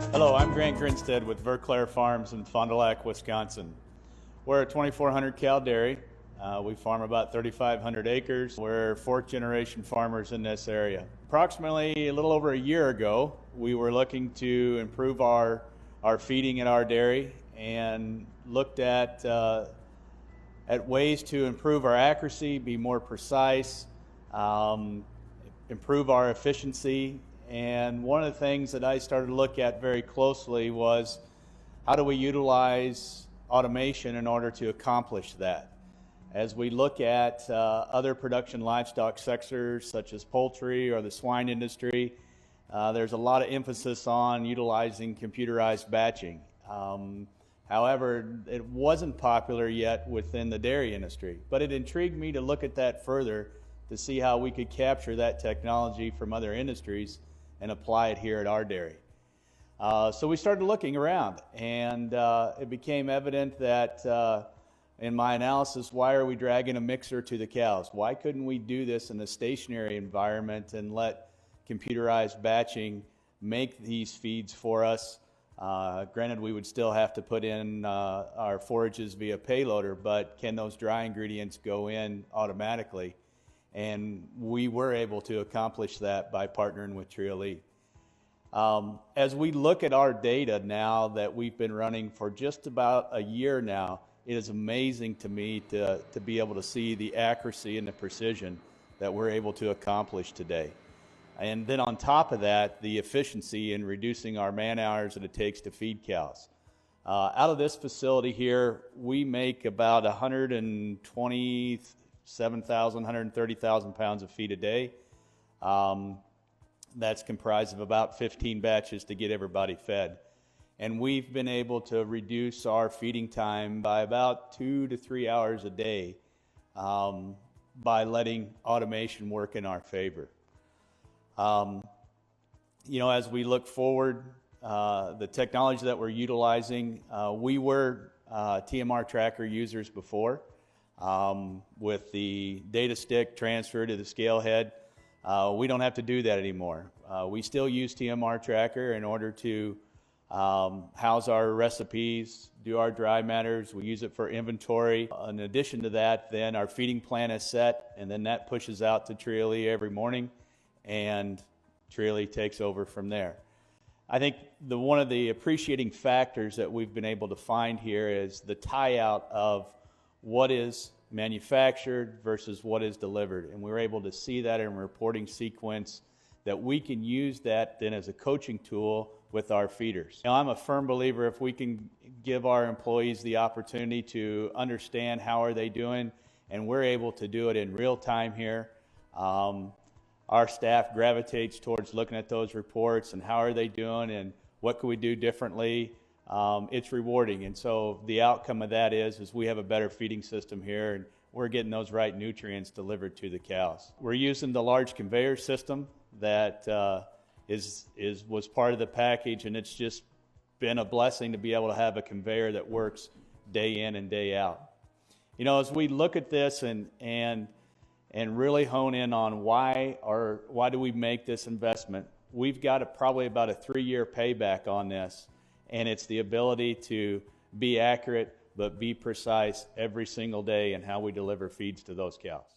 Hello, I'm Grindstead with Clar Farms in Fond du Lac, Wisconsin. We're a 2,400 cow dairy. We farm about 3,500 acres. We're fourth generation farmers in this area. Approximately a little over a year ago, we were looking to improve our feeding at our dairy and looked at ways to improve our accuracy, be more precise, improve our efficiency. And one of the things that I started to look at very closely was how do we utilize automation in order to accomplish that? As we look at other production livestock sectors such as poultry or the swine industry, there's a lot of emphasis on utilizing computerized batching. However, it wasn't popular yet within the dairy industry, but it intrigued me to look at that further to see how we could capture that technology from other industries and apply it here at our dairy. So we started looking around, and it became evident that in my analysis, why are we dragging a mixer to the cows? Why couldn't we do this in a stationary environment and let computerized batching make these feeds for us? Granted, we would still have to put in our forages via payloader, but can those dry ingredients go in automatically? And we were able to accomplish that by partnering with Tree. As we look at our data now that we've been running for just about a year now, it is amazing to me to be able to see the accuracy and the precision that we're able to accomplish today. And then on top of that, the efficiency in reducing our man hours that it takes to feed cows. Out of this facility here, we make about 127,000, 130,000 pounds of feed a day. That's comprised of about 15 batches to get everybody fed. And we've been able to reduce our feeding time by about 2 to 3 hours a day by letting automation work in our favor. As we look forward, the technology that we're utilizing, we were TMR tracker users before. With the data stick transfer to the scale head, we don't have to do that anymore. We still use TMR tracker in order to house our recipes, do our dry matters. We use it for inventory. In addition to that, then our feeding plan is set, and then that pushes out to Tree every morning, and Tree takes over from there. I think one of the appreciating factors that we've been able to find here is the tie-out of what is manufactured versus what is delivered. And we were able to see that in a reporting sequence that we can use that then as a coaching tool with our feeders. Now, I'm a firm believer if we can give our employees the opportunity to understand how are they doing, and we're able to do it in real time here. Our staff gravitates towards looking at those reports and how are they doing and what can we do differently. It's rewarding, and so the outcome of that is we have a better feeding system here, and we're getting those right nutrients delivered to the cows. We're using the large conveyor system that was part of the package, and it's just been a blessing to be able to have a conveyor that works day in and day out. As we look at this and really hone in on why do we make this investment, we've got probably about a 3-year payback on this. And it's the ability to be accurate but be precise every single day in how we deliver feeds to those cows.